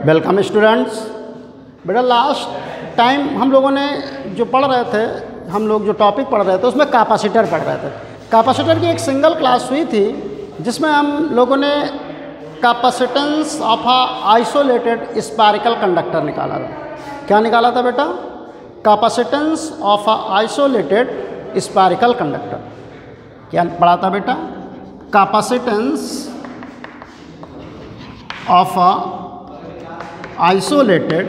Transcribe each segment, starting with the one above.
Welcome students. बेटा last time हम लोगों ने जो पढ़ रहे थे, हम लोग जो टॉपिक पढ़ रहे थे उसमें कैपेसिटर पढ़ रहे थे। कैपेसिटर की एक सिंगल क्लास हुई थी जिसमें हम लोगों ने capacitance of a isolated spherical conductor निकाला था। क्या निकाला था बेटा? Capacitance of a isolated spherical conductor. क्या पढ़ा था बेटा? Capacitance of a isolated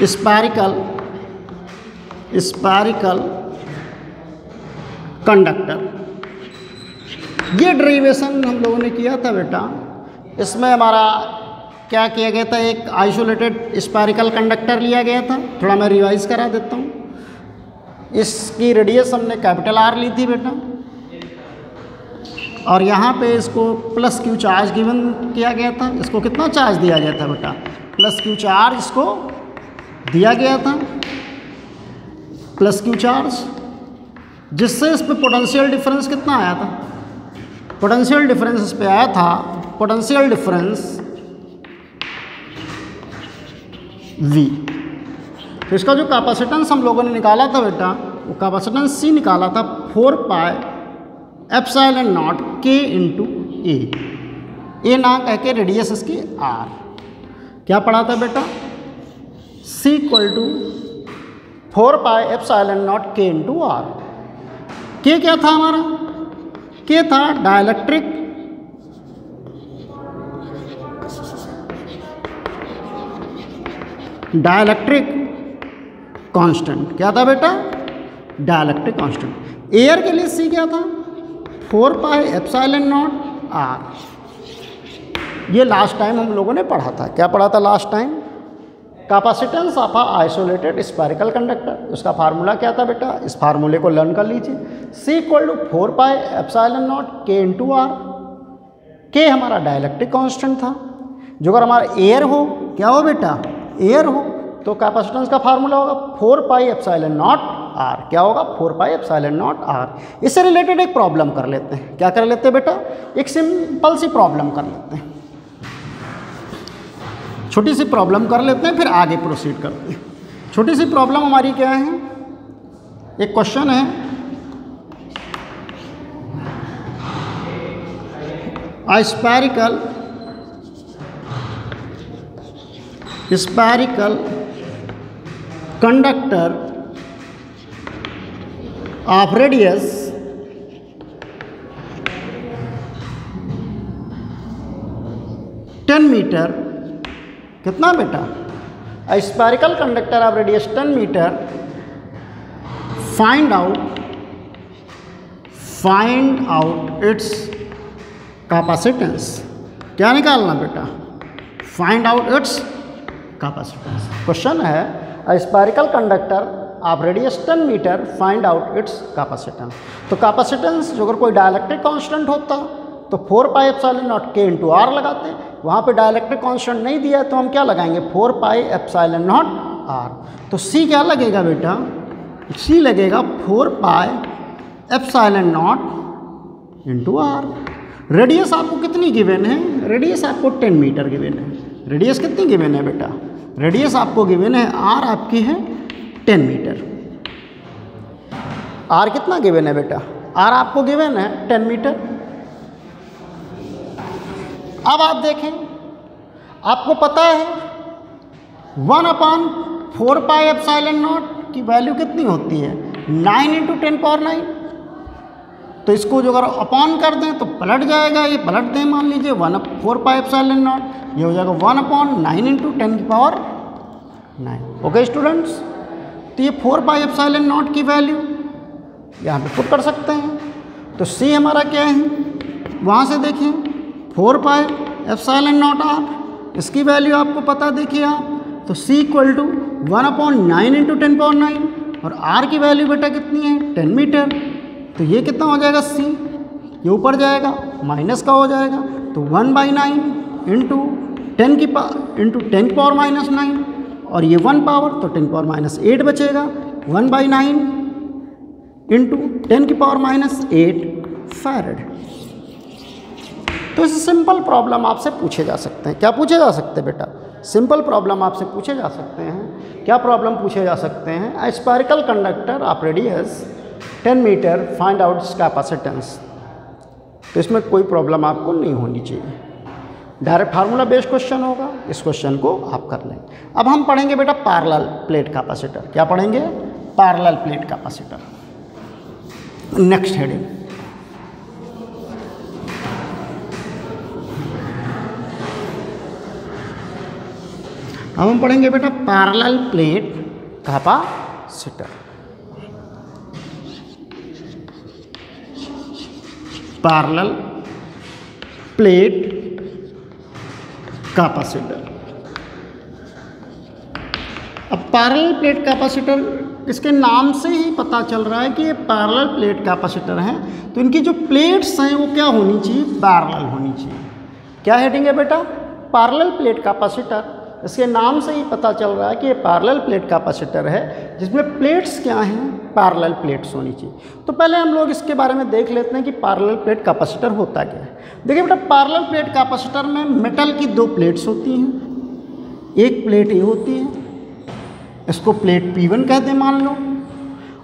spherical conductor. ये डेरिवेशन हम लोगों ने किया था बेटा। इसमें हमारा क्या किया गया था? एक आइसोलेटेड स्फेरिकल कंडक्टर लिया गया था। थोड़ा मैं रिवाइज करा देता हूँ। इसकी रेडियस हमने कैपिटल आर ली थी बेटा, और यहाँ पे इसको प्लस क्यू चार्ज गिवन किया गया था। इसको कितना चार्ज दिया गया था बेटा? प्लस क्यू चार्ज इसको दिया गया था, प्लस क्यू चार्ज, जिससे इस पे पोटेंशियल डिफरेंस कितना आया था? पोटेंशियल डिफरेंस इस पे आया था, पोटेंशियल डिफरेंस V। तो इसका जो कैपेसिटेंस हम लोगों ने निकाला था बेटा, वो कैपेसिटेंस C निकाला था 4 pi epsilon not K into A ना कह के रेडियस इसकी R। क्या पढ़ा था बेटा? C equal to 4 pi epsilon not K into R। K क्या था हमारा? K था डाइलेक्ट्रिक कांस्टेंट। क्या था बेटा? Dielectric constant. एयर के लिए C क्या था? 4 पाई एप्सिलॉन नॉट R। ये लास्ट टाइम हम लोगों ने पढ़ा था। क्या पढ़ा था last time? Capacitance of a isolated spherical conductor. उसका फार्मूला क्या था बेटा? इस फार्मूले को लर्न कर लीजिए। C equal to 4 pi epsilon not K into R। K हमारा डाइलेक्ट्रिक कांस्टेंट था। जो अगर हमारा एयर हो, क्या हो बेटा? एयर हो, तो कैपेसिटेंस का फार्मूला होगा 4 पाई एप्सिलॉन नॉट R। क्या होगा? 4 पाई एप्सिलॉन नॉट R। इससे रिलेटेड एक प्रॉब्लम कर लेते हैं। क्या कर लेते हैं बेटा? एक सिंपल सी प्रॉब्लम कर लेते हैं। छोटी सी प्रॉब्लम कर लेते हैं, फिर आगे प्रोसीड करते हैं। छोटी सी प्रॉब्लम हमारी क्या है? एक क्वेश्चन है, a spherical conductor of radius 10 metre. कितना बेटा? a spherical conductor of radius 10 metre. Find out its capacitance. क्या निकालना बेटा? Find out its capacitance. Question है, a spherical conductor of radius 10 metre, find out its capacitance. तो capacitance जो अगर कोई डाइलेक्ट्रिक कांस्टेंट होता तो 4 pi epsilon not K into R लगाते। वहाँ पे डाइलेक्ट्रिक कांस्टेंट नहीं दिया है तो हम क्या लगाएंगे? 4 पाई एप्सिलॉन नॉट R। तो C क्या लगेगा बेटा? C लगेगा 4 pi epsilon not into R। Radius आपको कितनी गिवन है? रेडियस आपको 10 मीटर गिवन है। रेडियस कितनी गिवन है बेटा? रेडियस आपको गिवन है, R आपकी है 10 मीटर। R कितना गिवन है बेटा? R आपको गिवन है 10 मीटर। अब आप देखें, आपको पता है 1/4 पाई एप्सिलॉन नॉट की वैल्यू कितनी होती है? 9 इंटू 10 पावर 9। तो इसको जो अगर अपॉन कर दें तो पलट जाएगा। ये पलट दें, मान लीजिए 1/4 पाई एप्सिलॉन नॉट, ये हो जाएगा 1/9 इंटू 10 की पावर 9। ओके स्टूडेंट्स, तो ये 4 पाई एप्सिलॉन नॉट की वैल्यू यहाँ पे पुट कर सकते हैं। तो C हमारा क्या है? वहाँ से देखें 4 पाई एप्सिलॉन नॉट R, इसकी वैल्यू आपको पता देखिए आप। तो C equal to 1/9 into 10 power 9, और R की वैल्यू बेटा कितनी है? 10 मीटर। तो ये कितना हो जाएगा? C ये ऊपर जाएगा, माइनस का हो जाएगा, तो 1/9 इंटू 10 की पावर माइनस 9, और ये 1 पावर, तो 10 पावर माइनस 8 बचेगा। 1/9 इंटू 10 की पावर माइनस 8 फैरड। तो इस सिंपल प्रॉब्लम आपसे पूछे जा सकते हैं। क्या पूछे जा सकते हैं बेटा? सिंपल प्रॉब्लम आपसे पूछे जा सकते हैं। क्या प्रॉब्लम पूछे जा सकते हैं? A spherical conductor of radius 10 metre, find out its capacitance. तो इसमें कोई प्रॉब्लम आपको नहीं होनी चाहिए, डायरेक्ट फार्मूला बेस्ड क्वेश्चन होगा। इस क्वेश्चन को आप कर लें। अब हम पढ़ेंगे बेटा पैरेलल प्लेट कैपेसिटर। क्या पढ़ेंगे? Parallel plate capacitor. Next heading, अब हम पढ़ेंगे बेटा parallel plate capacitor. Parallel plate capacitor. अब पैरेलल प्लेट कैपेसिटर, इसके नाम से ही पता चल रहा है कि ये पैरेलल प्लेट कैपेसिटर हैं। तो इनकी जो प्लेट्स हैं वो क्या होनी चाहिए? पैरेलल होनी चाहिए। क्या हेडिंग है बेटा? Parallel plate capacitor. इसके नाम से ही पता चल रहा है कि ये पैरेलल प्लेट कैपेसिटर है जिसमें प्लेट्स क्या हैं? पैरेलल प्लेट्स होनी चाहिए। तो पहले हम लोग इसके बारे में देख लेते हैं कि पैरेलल प्लेट कैपेसिटर होता क्या है। देखिए बेटा, पैरेलल प्लेट कैपेसिटर में मेटल की दो प्लेट्स होती हैं। एक प्लेट ये होती है, इसको प्लेट P1 कहते हैं मान लो,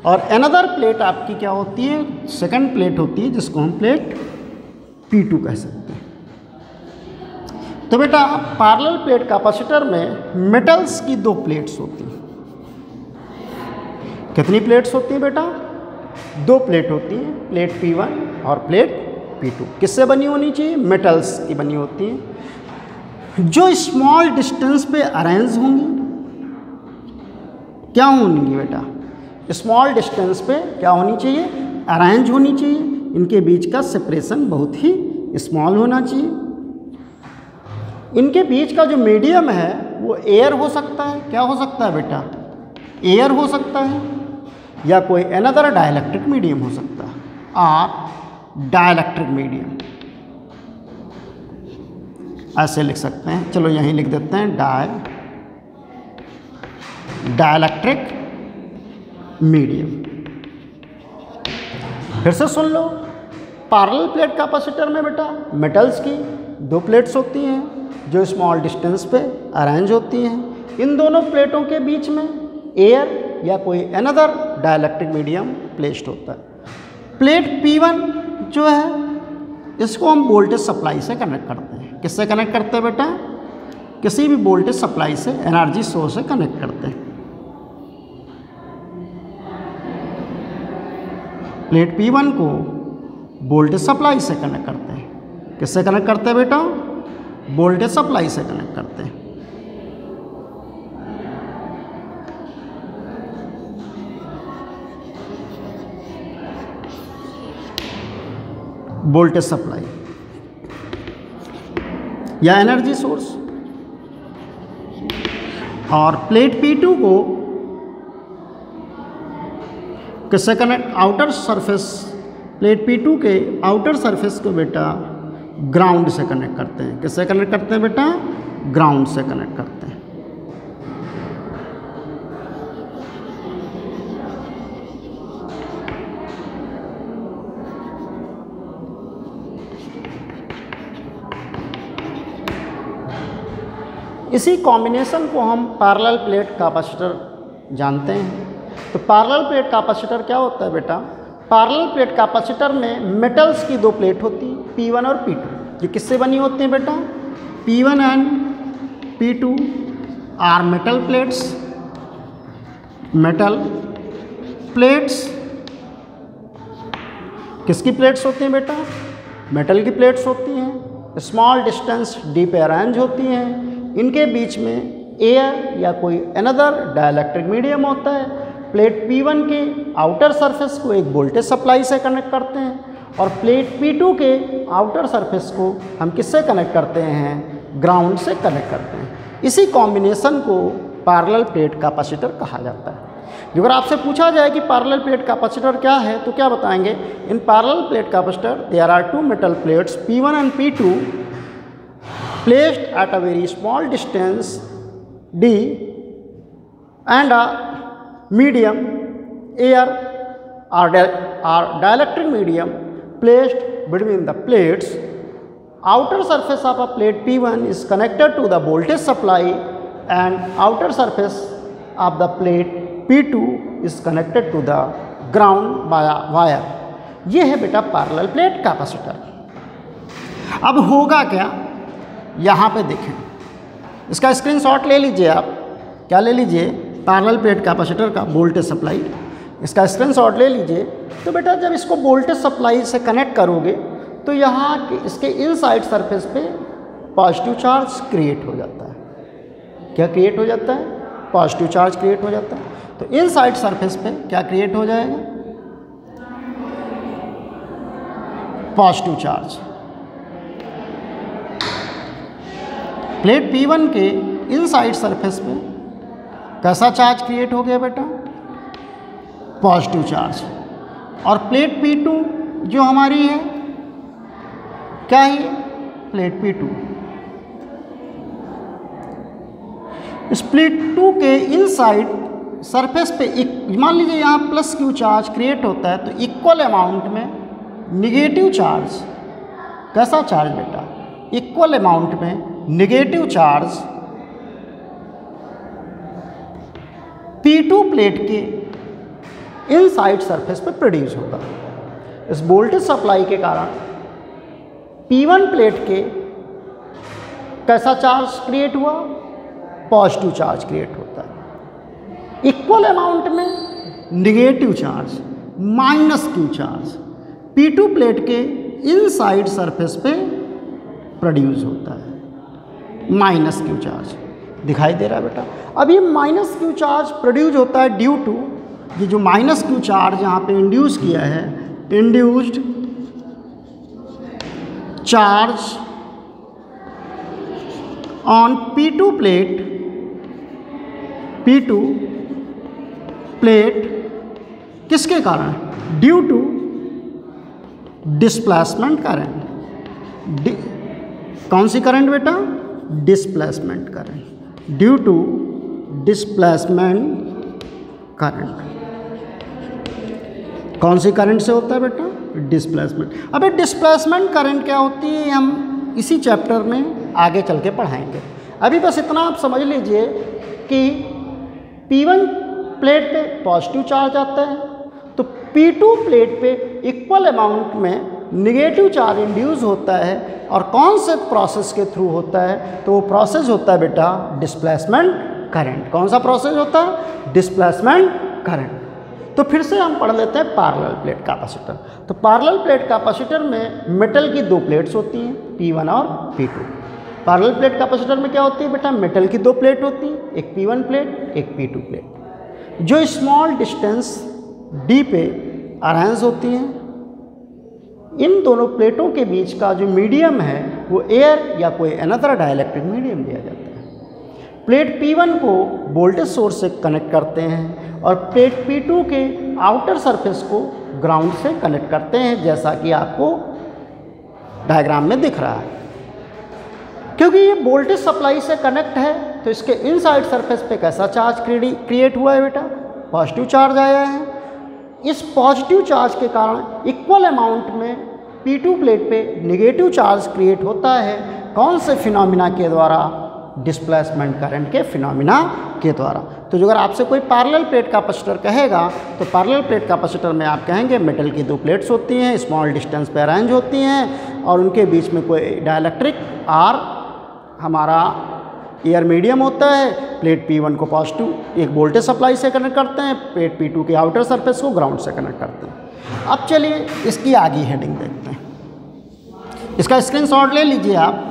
और अनदर प्लेट आपकी क्या होती है? सेकंड प्लेट होती है जिसको हम प्लेट P2 कह सकते हैं। तो बेटा पैरेलल प्लेट कैपेसिटर में मेटल्स की दो प्लेट्स होती हैं। कितनी प्लेट्स होती हैं बेटा? दो प्लेट होती हैं, प्लेट P1 और प्लेट P2। किससे बनी होनी चाहिए? मेटल्स की बनी होती हैं, जो स्मॉल डिस्टेंस पे अरेंज होंगी। क्या होंगी बेटा? स्मॉल डिस्टेंस पे क्या होनी चाहिए? अरेंज होनी चाहिए। इनके बीच का सेपरेशन बहुत ही स्मॉल होना चाहिए। इनके बीच का जो मीडियम है वो एयर हो सकता है। क्या हो सकता है बेटा? एयर हो सकता है, या कोई अनदर डाइलेक्ट्रिक मीडियम हो सकता है, और डाइलेक्ट्रिक मीडियम ऐसे लिख सकते हैं। चलो यहीं लिख देते हैं डाइलेक्ट्रिक मीडियम। फिर से सुन लो, पैरेलल प्लेट कैपेसिटर में बेटा मेटल्स की दो प्लेट्स होती हैं जो स्मॉल डिस्टेंस पे अरेंज होती हैं। इन दोनों प्लेटों के बीच में एयर या कोई अनदर डाइलेक्ट्रिक मीडियम प्लेस्ड होता है। प्लेट P1 जो है इसको हम वोल्टेज सप्लाई से कनेक्ट करते हैं। किससे कनेक्ट करते हैं बेटा? किसी भी वोल्टेज सप्लाई से, एनर्जी सोर्स से कनेक्ट करते हैं। प्लेट P1 को वोल्टेज सप्लाई से कनेक्ट करते हैं। किससे कनेक्ट करते हैं बेटा? वोल्टेज सप्लाई से कनेक्ट करते हैं। वोल्टेज सप्लाई या एनर्जी सोर्स। और प्लेट P2 को किससे connect? Outer surface, plate P2 के आउटर सरफेस को बेटा ग्राउंड से कनेक्ट करते हैं। किससे कनेक्ट करते हैं बेटा? ग्राउंड से कनेक्ट करते हैं। इसी कॉम्बिनेशन को हम पैरेलल प्लेट कैपेसिटर जानते हैं। तो पैरेलल प्लेट कैपेसिटर क्या होता है बेटा? पैरेलल प्लेट कैपेसिटर में मेटल्स की दो प्लेट होती है, P1 और P2। ये किससे बनी होती हैं बेटा? P1 and P2 are metal plates. Metal plates किसकी प्लेट्स होती हैं बेटा? मेटल की प्लेट्स होती हैं। स्मॉल डिस्टेंस डी पे अरेंज होती हैं। इनके बीच में एयर या कोई अनदर डाइलेक्ट्रिक मीडियम होता है। प्लेट P1 के आउटर सरफेस को एक वोल्टेज सप्लाई से कनेक्ट करते हैं, और प्लेट P2 के आउटर सरफेस को हम किससे कनेक्ट करते हैं? ग्राउंड से कनेक्ट करते हैं। इसी कॉम्बिनेशन को पैरेलल प्लेट कैपेसिटर कहा जाता है। अगर आपसे पूछा जाए कि पैरेलल प्लेट कैपेसिटर क्या है तो क्या बताएंगे? In parallel plate capacitor there are two metal plates P1 and P2 placed at a very small distance d and a medium air or dielectric medium placed between the plates outer surface of a plate P1 is connected to the voltage supply and outer surface of the plate P2 is connected to the ground via wire. ये है बेटा parallel plate capacitor. अब होगा क्या, यहाँ पे देखें, इसका स्क्रीनशॉट ले लीजिए आप। क्या ले लीजिए, पैरेलल प्लेट कैपेसिटर का वोल्टेज सप्लाई, इसका स्क्रीनशॉट ले लीजिए। तो बेटा जब इसको वोल्टेज सप्लाई से कनेक्ट करोगे तो यहाँ इसके इनसाइड सरफेस पे पॉजिटिव चार्ज क्रिएट हो जाता है। क्या क्रिएट हो जाता है, पॉजिटिव चार्ज क्रिएट हो जाता है। तो इनसाइड सरफेस पे क्या क्रिएट हो जाएगा, पॉजिटिव चार्ज। प्लेट P1 के इनसाइड सरफेस पे कैसा चार्ज क्रिएट हो गया बेटा, पॉजिटिव चार्ज। और प्लेट P2 जो हमारी है क्या है, प्लेट P2, इस प्लेट 2 के इनसाइड सरफेस पे मान लीजिए यहाँ प्लस क्यू चार्ज क्रिएट होता है, तो इक्वल अमाउंट में निगेटिव चार्ज, कैसा चार्ज बेटा, इक्वल अमाउंट में निगेटिव चार्ज P2 प्लेट के इनसाइड सरफेस पे प्रोड्यूस होगा। इस वोल्टेज सप्लाई के कारण P1 प्लेट के कैसा चार्ज क्रिएट हुआ, पॉजिटिव चार्ज क्रिएट होता है। इक्वल अमाउंट में negative charge minus Q charge P2 plate के इनसाइड सरफेस पे प्रोड्यूस होता है, माइनस क्यू चार्ज दिखाई दे रहा है बेटा। अब ये माइनस क्यू चार्ज प्रोड्यूस होता है ड्यू टू, ये जो माइनस क्यू चार्ज यहाँ पे इंड्यूस किया है, induced charge on P2 plate किसके कारण, ड्यू टू डिस्प्लेसमेंट करंट। कौन सी करंट बेटा, displacement current, due to displacement current. कौन सी करंट से होता है बेटा, डिस्प्लेसमेंट। अब ये डिस्प्लेसमेंट करंट क्या होती है, हम इसी चैप्टर में आगे चल के पढ़ाएंगे। अभी बस इतना आप समझ लीजिए कि P1 प्लेट पे पॉजिटिव चार्ज आता है, तो P2 प्लेट पे इक्वल अमाउंट में निगेटिव चार्ज इंड्यूस होता है। और कौन से प्रोसेस के थ्रू होता है, तो वो प्रोसेस होता है बेटा डिस्प्लेसमेंट करंट। कौन सा प्रोसेस होता है, डिस्प्लेसमेंट करंट। तो फिर से हम पढ़ लेते हैं पैरेलल प्लेट कैपेसिटर। तो पैरेलल प्लेट कैपेसिटर में मेटल की दो प्लेट्स होती हैं, P1 और P2। पैरेलल प्लेट कैपेसिटर में क्या होती है बेटा, मेटल की दो प्लेट होती हैं, एक P1 प्लेट एक P2 प्लेट, जो स्मॉल डिस्टेंस D पे अरेंज होती हैं। इन दोनों प्लेटों के बीच का जो मीडियम है वो एयर या कोई अनदर डाइलेक्ट्रिक मीडियम दिया जाता है। प्लेट P1 को वोल्टेज सोर्स से कनेक्ट करते हैं और प्लेट P2 के आउटर सरफेस को ग्राउंड से कनेक्ट करते हैं, जैसा कि आपको डायग्राम में दिख रहा है। क्योंकि ये वोल्टेज सप्लाई से कनेक्ट है तो इसके इनसाइड सरफेस पे कैसा चार्ज क्रिएट हुआ है बेटा, पॉजिटिव चार्ज आया है। इस पॉजिटिव चार्ज के कारण इक्वल अमाउंट में P2 प्लेट पे निगेटिव चार्ज क्रिएट होता है। कौन से फिनोमिना के द्वारा, डिस्प्लेसमेंट करंट के फिनोमिना के द्वारा। तो जो अगर आपसे कोई पैरेलल प्लेट कैपेसिटर कहेगा तो पैरेलल प्लेट कैपेसिटर में आप कहेंगे मेटल की दो प्लेट्स होती हैं, स्मॉल डिस्टेंस पे अरेंज होती हैं और उनके बीच में कोई डाइलेक्ट्रिक आर हमारा एयर मीडियम होता है। प्लेट P1 को पॉजिटिव एक वोल्टेज सप्लाई से कनेक्ट करते हैं, प्लेट P2 के आउटर सरफेस को ग्राउंड से कनेक्ट करते हैं। अब चलिए इसकी आगे हेडिंग देखते हैं, इसका स्क्रीनशॉट ले लीजिए आप।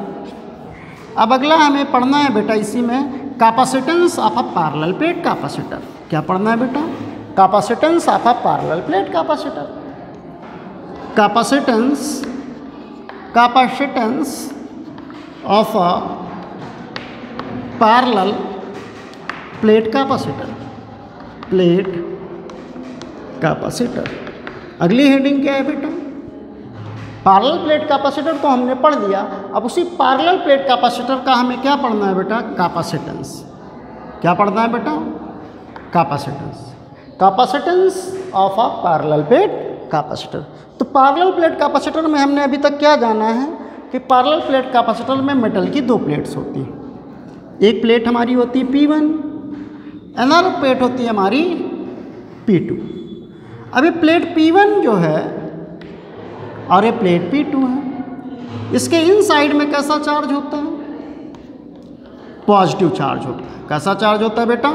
अब अगला हमें पढ़ना है बेटा इसी में capacitance of a parallel plate capacitor. क्या पढ़ना है बेटा, capacitance of a parallel plate capacitor. Capacitance of a parallel plate capacitor. अगली हेडिंग क्या है बेटा, पैरेलल प्लेट कैपेसिटर तो हमने पढ़ लिया। अब उसी पैरेलल प्लेट कैपेसिटर का हमें क्या पढ़ना है बेटा, कैपेसिटेंस। क्या पढ़ना है बेटा, capacitance of a parallel plate capacitor. तो पैरेलल प्लेट कैपेसिटर में हमने अभी तक क्या जाना है, कि पैरेलल प्लेट कैपेसिटर में मेटल की दो प्लेट्स होती हैं। एक प्लेट हमारी होती है P1, अनदर प्लेट होती है हमारी P2। अब ये प्लेट P1 जो है और ये प्लेट P2 है, इसके इनसाइड में कैसा चार्ज होता है? पॉजिटिव चार्ज होता है। कैसा चार्ज होता है बेटा?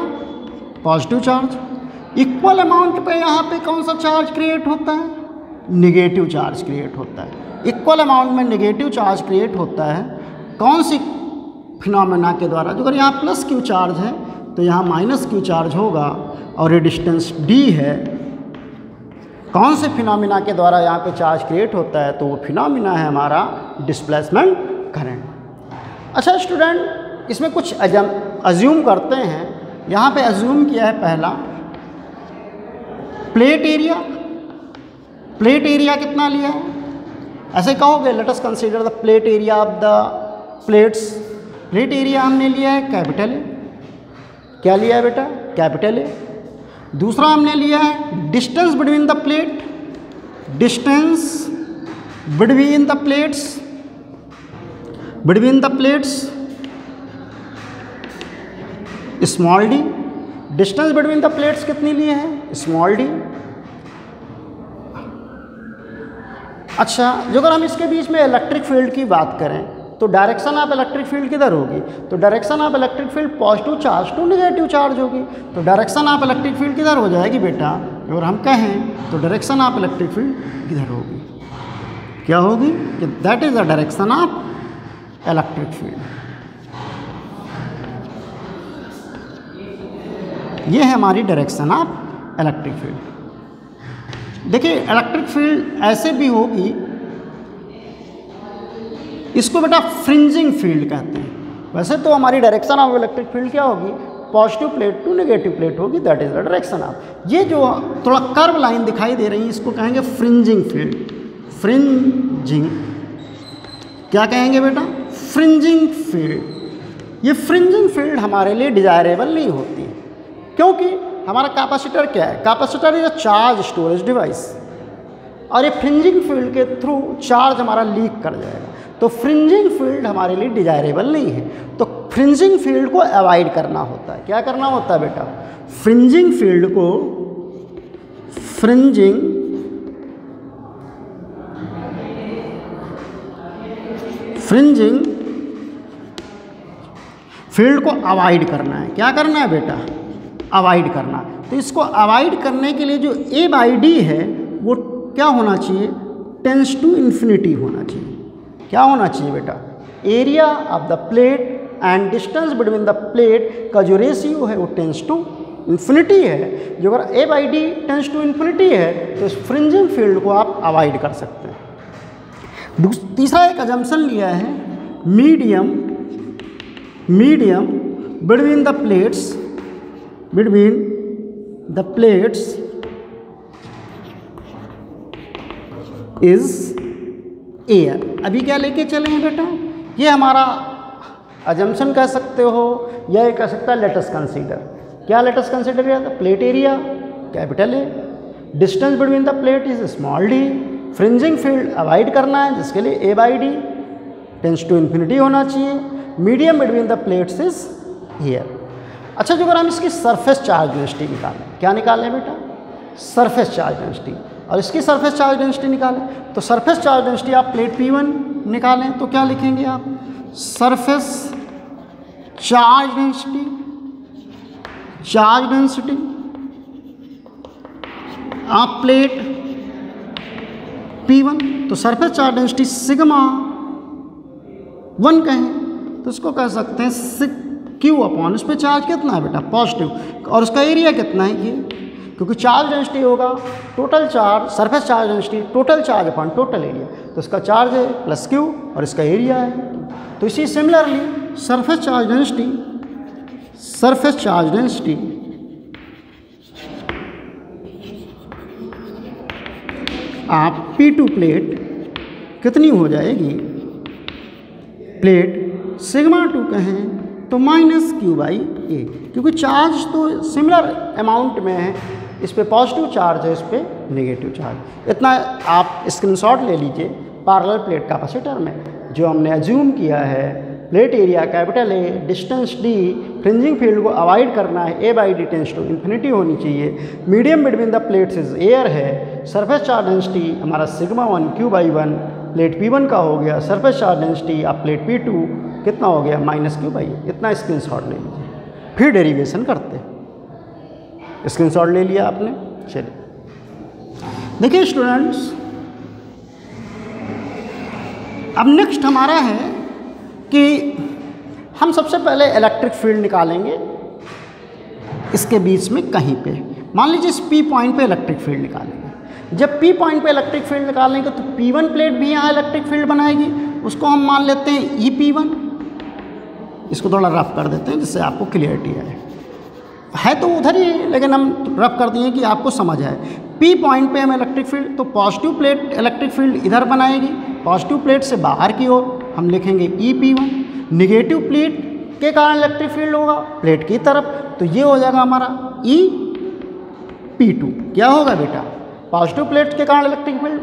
Positive charge. इक्वल अमाउंट पे यहाँ पे कौन सा चार्ज क्रिएट होता है? निगेटिव चार्ज क्रिएट होता है। इक्वल अमाउंट में निगेटिव चार्ज क्रिएट होता है कौन सी फिनोमेना के द्वारा? जो अगर यहाँ प्लस क्यू चार्ज है तो यहाँ माइनस क्यू चार्ज होगा, और ये डिस्टेंस d है। कौन से फिनोमेना के द्वारा यहाँ पे चार्ज क्रिएट होता है? तो वो फिनोमेना है हमारा डिस्प्लेसमेंट करंट। अच्छा स्टूडेंट, इसमें कुछ अज्यूम करते हैं। यहाँ पे अज्यूम किया है पहला प्लेट एरिया। प्लेट एरिया कितना लिया है? ऐसे कहोगे let us consider the plate area of the plates. Plate area हमने लिया है कैपिटल ए। क्या लिया है बेटा? Capital A. दूसरा हमने लिया है distance between the plate. Distance between the plates, between the plates small D. Distance between the plates कितनी लिए है? Small D. अच्छा, जो अगर हम इसके बीच में इलेक्ट्रिक फील्ड की बात करें तो डायरेक्शन ऑफ इलेक्ट्रिक फील्ड किधर होगी? तो direction of electric field positive charge to negative charge होगी। तो डायरेक्शन ऑफ इलेक्ट्रिक फील्ड किधर हो जाएगी बेटा? अगर हम कहें तो डायरेक्शन ऑफ इलेक्ट्रिक फील्ड किधर होगी? क्या होगी? कि that is the direction of electric field. ये है हमारी डायरेक्शन ऑफ इलेक्ट्रिक फील्ड। देखिए इलेक्ट्रिक फील्ड ऐसे भी होगी, इसको बेटा फ्रिंजिंग फील्ड कहते हैं। वैसे तो हमारी डायरेक्शन ऑफ इलेक्ट्रिक फील्ड क्या होगी? Positive plate to negative plate होगी, that is the direction of. ये जो थोड़ा कर्व लाइन दिखाई दे रही है इसको कहेंगे फ्रिंजिंग फील्ड। फ्रिंजिंग क्या कहेंगे बेटा? Fringing field. ये फ्रिंजिंग फील्ड हमारे लिए डिजायरेबल नहीं होती, क्योंकि हमारा कैपेसिटर क्या है? Capacitor is a charge storage device, और ये फ्रिंजिंग फील्ड के थ्रू चार्ज हमारा लीक कर जाएगा। तो फ्रिंजिंग फील्ड हमारे लिए डिजायरेबल नहीं है। तो फ्रिंजिंग फील्ड को अवॉइड करना होता है। क्या करना होता है बेटा? फ्रिंजिंग फील्ड को, फ्रिंजिंग फ्रिंजिंग फील्ड को अवॉइड करना है। क्या करना है बेटा? अवॉइड करना। तो इसको अवॉइड करने के लिए जो ए बाई डी है वो क्या होना चाहिए? टेंस टू इन्फिनिटी होना चाहिए। क्या होना चाहिए बेटा? Area of the plate and distance between the plate का जो रेशियो है वो टेंस टू इन्फिनिटी है। जो अगर A by D tends to infinity है तो इस फ्रिंजिंग फील्ड को आप अवॉइड कर सकते हैं। तीसरा एक अजम्पशन लिया है medium between the plates, between the plates is air। अभी क्या लेके चले हैं बेटा? ये हमारा अजम्पशन कह सकते हो या ये कह सकता है लेटस कंसीडर। क्या लेटस कंसीडर किया था? Plate area capital A, distance between the plate is small D, fringing field avoid करना है जिसके लिए A by D tends to infinity होना चाहिए, medium between the plates is air. अच्छा, जो अगर हम इसकी सरफेस चार्ज डेंसिटी निकालें, क्या निकालें बेटा? Surface charge density. और इसकी सरफेस चार्ज डेंसिटी निकालें तो सरफेस चार्ज डेंसिटी आप प्लेट P1 निकालें तो क्या लिखेंगे आप? Surface charge density, charge density आप प्लेट P1। तो सरफेस चार्ज डेंसिटी सिग्मा 1 कहें तो इसको कह सकते हैं क्यू अपॉन, इस पर चार्ज कितना है बेटा? पॉजिटिव, और उसका एरिया कितना है ये? क्योंकि चार्ज डेंसिटी होगा total charge, surface charge density total charge upon total area, तो इसका चार्ज है प्लस क्यू और इसका एरिया है। तो इसी सिमिलरली सरफेस चार्ज डेंसिटी आप P2 प्लेट कितनी हो जाएगी? प्लेट सिग्मा 2 कहें तो माइनस क्यू बाई ए, क्योंकि चार्ज तो सिमिलर अमाउंट में है, इस पे पॉजिटिव चार्ज है, इस पे नेगेटिव चार्ज। इतना आप स्क्रीनशॉट ले लीजिए पैरेलल प्लेट कैपेसिटर में जो हमने एज्यूम किया है, plate area capital A, distance D, fringing field को अवॉइड करना है, A by D tends to infinity होनी चाहिए, medium between the plates is air है, सरफेस चार्ज डेंसिटी हमारा sigma 1 Q by 1 plate P1 का हो गया, सरफेस चार्ज डेंसिटी आप प्लेट P2 कितना हो गया माइनस क्यू बाई, इतना स्क्रीनशॉट ले लीजिए, फिर डेरिवेशन करते। स्क्रीनशॉट ले लिया आपने, चलिए देखिए स्टूडेंट्स, अब नेक्स्ट हमारा है कि हम सबसे पहले इलेक्ट्रिक फील्ड निकालेंगे इसके बीच में कहीं पे, मान लीजिए इस P पॉइंट पे इलेक्ट्रिक फील्ड निकालेंगे। जब P पॉइंट पे इलेक्ट्रिक फील्ड निकालेंगे तो P1 प्लेट भी यहाँ इलेक्ट्रिक फील्ड बनाएगी, उसको हम मान लेते हैं EP1। इसको थोड़ा रफ कर देते हैं जिससे आपको क्लियरिटी आए, है तो उधर ही लेकिन हम रफ कर दिए कि आपको समझ आए। P पॉइंट पे हम इलेक्ट्रिक फील्ड, तो पॉजिटिव प्लेट इलेक्ट्रिक फील्ड इधर बनाएगी, पॉजिटिव प्लेट से बाहर की ओर हम लिखेंगे EP1। निगेटिव प्लेट के कारण इलेक्ट्रिक फील्ड होगा प्लेट की तरफ, तो ये हो जाएगा हमारा EP2। क्या होगा बेटा, पॉजिटिव प्लेट के कारण इलेक्ट्रिक फील्ड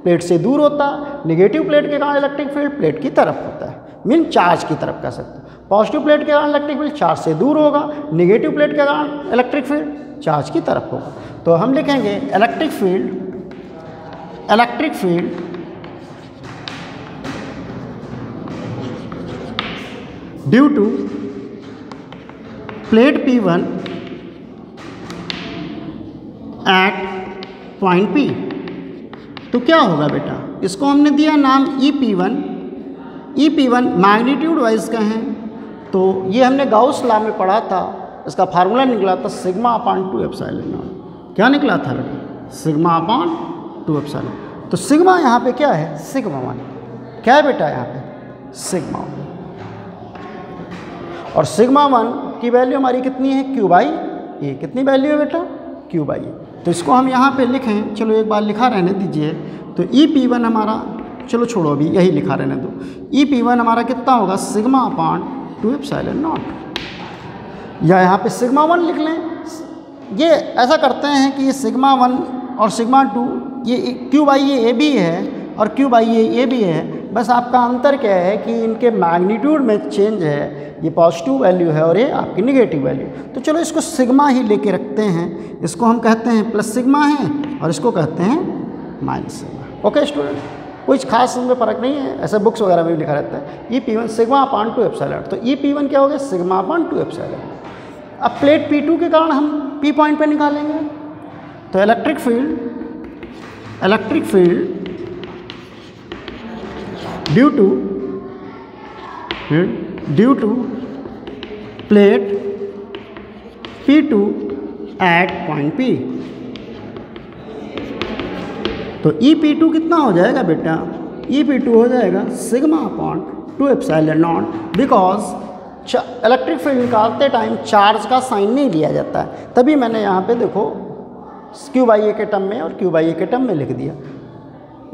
प्लेट से दूर होता है, निगेटिव प्लेट के कारण इलेक्ट्रिक फील्ड प्लेट की तरफ होता है, मीन चार्ज की तरफ कह सकते हैं। पॉजिटिव प्लेट के कारण इलेक्ट्रिक फील्ड चार्ज से दूर होगा, निगेटिव प्लेट के कारण इलेक्ट्रिक फील्ड चार्ज की तरफ होगा। तो हम लिखेंगे electric field due to plate P1 at point P। तो क्या होगा बेटा, इसको हमने दिया नाम EP1। EP1 मैग्नीट्यूड वाइज का है, तो ये हमने गाउस लॉ में पढ़ा था, इसका फार्मूला निकला था सिग्मा अपॉन 2 एप्सिलॉन नॉट। क्या निकला था बेटा, सिग्मा अपॉन 2 एप्सिलॉन। तो सिग्मा यहाँ पे क्या है, सिग्मा 1। क्या है बेटा यहाँ पे, सिग्मा 1। और सिग्मा 1 की वैल्यू हमारी कितनी है, क्यू बाई ए। कितनी वैल्यू है बेटा, क्यू बाई ए। तो इसको हम यहाँ पे लिखें, चलो एक बार लिखा रहने दीजिए। तो EP1 हमारा, चलो छोड़ो अभी यही लिखा रहने दो, EP1 हमारा कितना होगा, सिग्मा अपॉन 2 एप्सिलॉन नॉट, या यहाँ पे सिग्मा 1 लिख लें। ये ऐसा करते हैं कि ये सिग्मा 1 और सिग्मा 2 ये क्यू बाई ए भी है और क्यू बाई ए भी है, बस आपका अंतर क्या है कि इनके मैग्नीट्यूड में चेंज है, ये पॉजिटिव वैल्यू है और ये आपकी निगेटिव वैल्यू। तो चलो इसको सिग्मा ही लेके रखते हैं, इसको हम कहते हैं प्लस सिग्मा है और इसको कहते हैं माइनस सिग्मा। ओके स्टूडेंट, कुछ खास इसमें फ़र्क नहीं है, ऐसे बुक्स वगैरह में भी लिखा रहता है EP1 सिग्मा अपॉन 2 एप्सिलॉन। तो EP1 क्या हो गया, सिग्मा अपॉन 2 एप्सिलॉन। अब प्लेट P2 के कारण हम P पॉइंट पे निकालेंगे। तो electric field due to plate P2 at point P। तो EP2 कितना हो जाएगा बेटा, EP2 हो जाएगा sigma upon 2 epsilon not, because electric field निकालते टाइम चार्ज का साइन नहीं लिया जाता है, तभी मैंने यहाँ पे देखो क्यू बाई ए के टर्म में और क्यू बाई ए के टर्म में लिख दिया।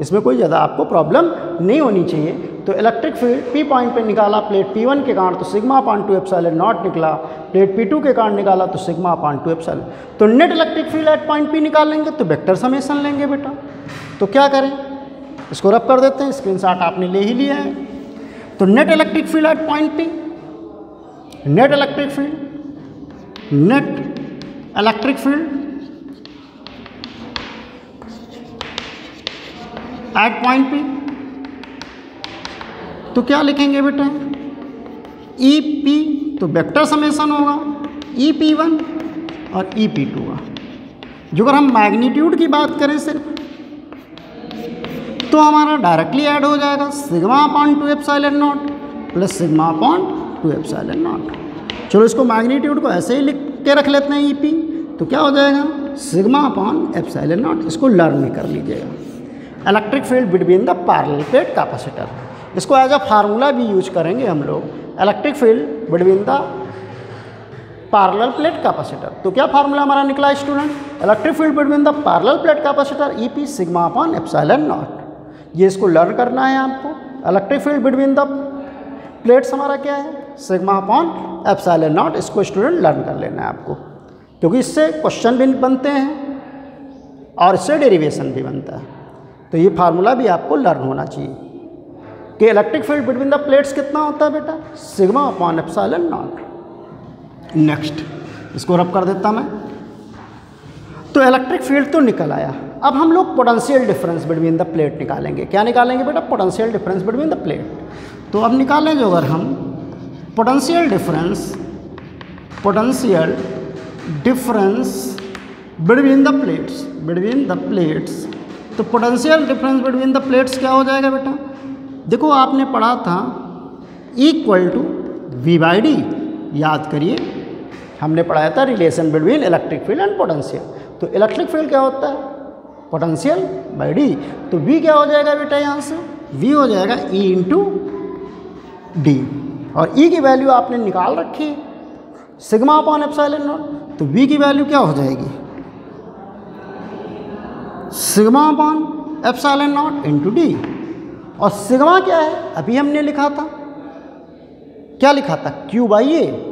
इसमें कोई ज़्यादा आपको प्रॉब्लम नहीं होनी चाहिए। तो इलेक्ट्रिक फील्ड P पॉइंट पे निकाला प्लेट P1 के कारण, तो सिग्मा अपॉन 2 एप्सिलॉन नॉट निकला। प्लेट P2 के कारण निकाला तो सिग्मा अपॉन 2 एप्सिलॉन। तो net electric field at point P निकालेंगे तो वेक्टर समेशन लेंगे बेटा। तो क्या करें, इसको रब कर देते हैं, स्क्रीनशॉट आपने ले ही लिया है। तो net electric field at point P, net electric field at point P, तो क्या लिखेंगे बेटा, EP, तो वेक्टर समेशन होगा EP1 और EP2 का। जो अगर हम मैग्नीट्यूड की बात करें सिर्फ, तो हमारा डायरेक्टली ऐड हो जाएगा sigma upon 2 epsilon not plus sigma upon 2 epsilon not. चलो इसको मैग्नीट्यूड को ऐसे ही लिख के रख लेते हैं EP, तो क्या हो जाएगा सिग्मा अपॉन एप्सिलॉन नॉट। इसको लर्न कर लीजिएगा। Electric field between the parallel plate capacitor, इसको एज अ फार्मूला भी यूज करेंगे हम लोग। Electric field between the parallel plate capacitor, तो क्या फार्मूला हमारा निकला student, electric field between the parallel plate capacitor EP sigma upon epsilon not. ये इसको लर्न करना है आपको। Electric field between the plates हमारा क्या है, सिग्मा अपॉन एप्सिलॉन नॉट। इसको स्टूडेंट लर्न कर लेना है आपको, क्योंकि इससे क्वेश्चन भी बनते हैं और इससे डेरिवेशन भी बनता है। तो ये फार्मूला भी आपको लर्न होना चाहिए। कि electric field between the plates कितना होता है बेटा, sigma upon epsilon not. Next इसको रब कर देता मैं। तो इलेक्ट्रिक फील्ड तो निकल आया, अब हम लोग potential difference between the plate निकालेंगे। क्या निकालेंगे बेटा, potential difference between the plate. तो अब निकालें जो अगर हम potential difference between the plates, तो potential difference between the plates क्या हो जाएगा बेटा, देखो आपने पढ़ा था equal to V by D, याद करिए हमने पढ़ाया था relation between electric field and potential. तो इलेक्ट्रिक फील्ड क्या होता है, पोटेंशियल बाई डी, तो वी क्या हो जाएगा बेटा, यहाँ से वी हो जाएगा ई इंटू डी, और ई की वैल्यू आपने निकाल रखी सिग्मा अपॉन एप्सिलॉन नॉट, तो वी की वैल्यू क्या हो जाएगी, sigma upon epsilon not into D. और सिग्मा क्या है, अभी हमने लिखा था, क्या लिखा था, क्यू बाई ए,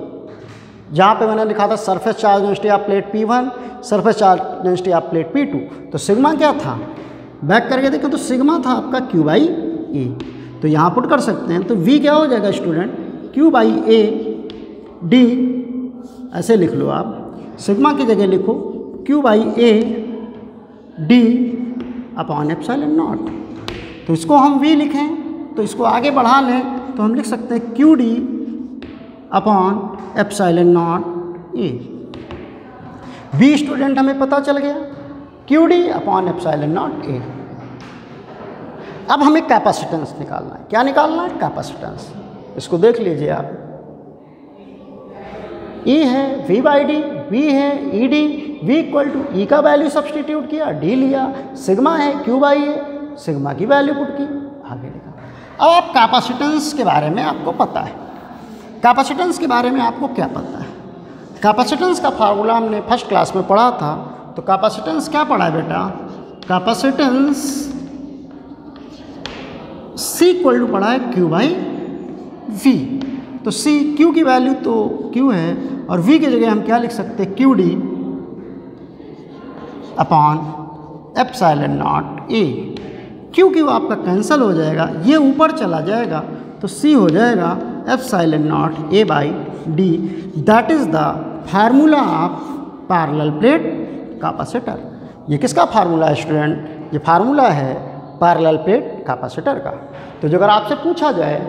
जहाँ पे मैंने लिखा था surface charge density of plate P1, surface charge density of plate P2। तो सिग्मा क्या था, बैक करके देखो तो सिग्मा था आपका क्यू बाई ए, तो यहाँ पुट कर सकते हैं। तो V क्या हो जाएगा student, Q by A D, ऐसे लिख लो आप, सिग्मा की जगह लिखो Q by A D upon epsilon not. तो इसको हम V लिखें, तो इसको आगे बढ़ा लें तो हम लिख सकते हैं Q D upon epsilon not A. V student हमें पता चल गया, Q D upon epsilon not ए। अब हमें कैपेसिटेंस निकालना है, क्या निकालना है, कैपेसिटेंस। इसको देख लीजिए आप, E है V बाई डी, V है E D, V equal to E का वैल्यू सब्सटीट्यूट किया, D लिया, सिग्मा है Q बाई ए, सिग्मा की वैल्यू पुट की, आगे लिखा। अब आप कैपेसिटेंस के बारे में आपको पता है, कैपेसिटेंस के बारे में आपको क्या पता है, कैपेसिटेंस का फार्मूला हमने फर्स्ट क्लास में पढ़ा था। तो कैपेसिटेंस क्या पढ़ा है बेटा, कैपेसिटेंस C इक्वल टू पढ़ा है Q बाई V। तो C, Q की वैल्यू तो Q है, और V की जगह हम क्या लिख सकते हैं, Q D upon epsilon not ए। क्योंकि वो आपका कैंसिल हो जाएगा, ये ऊपर चला जाएगा, तो C हो जाएगा epsilon not A by D. That is the formula of parallel plate capacitor. ये किसका फार्मूला है स्टूडेंट, ये फार्मूला है पैरेलल प्लेट कैपेसिटर का। तो जो अगर आपसे पूछा जाए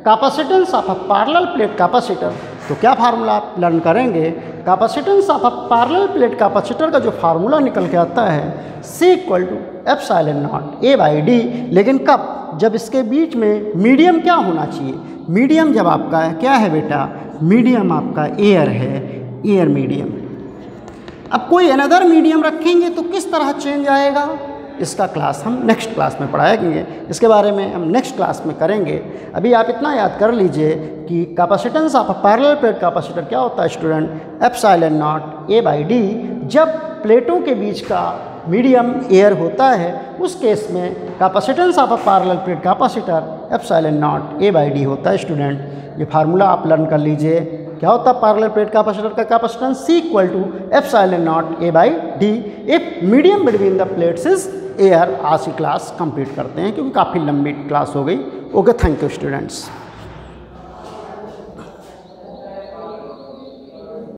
capacitance of a parallel plate capacitor, तो क्या फार्मूला आप लर्न करेंगे, capacitance of a parallel plate capacitor का जो फार्मूला निकल के आता है C equal to epsilon not A by d. लेकिन कब, जब इसके बीच में मीडियम क्या होना चाहिए, मीडियम जब आपका क्या है बेटा, मीडियम आपका एयर है, एयर मीडियम। अब कोई अनदर मीडियम रखेंगे तो किस तरह चेंज आएगा, इसका क्लास हम नेक्स्ट क्लास में पढ़ाएंगे, इसके बारे में हम नेक्स्ट क्लास में करेंगे। अभी आप इतना याद कर लीजिए कि capacitance of a parallel plate capacitor क्या होता है student, epsilon not A by D. जब प्लेटों के बीच का मीडियम एयर होता है उस केस में capacitance of a parallel plate capacitor epsilon not A by D होता है स्टूडेंट। ये फार्मूला आप लर्न कर लीजिए, क्या होता है पैरेलल प्लेट कैपेसिटर का capacitance, C equal to epsilon not A by d if medium between the plates is air. आज की क्लास कंप्लीट करते हैं क्योंकि काफ़ी लंबी क्लास हो गई। Okay, thank you students.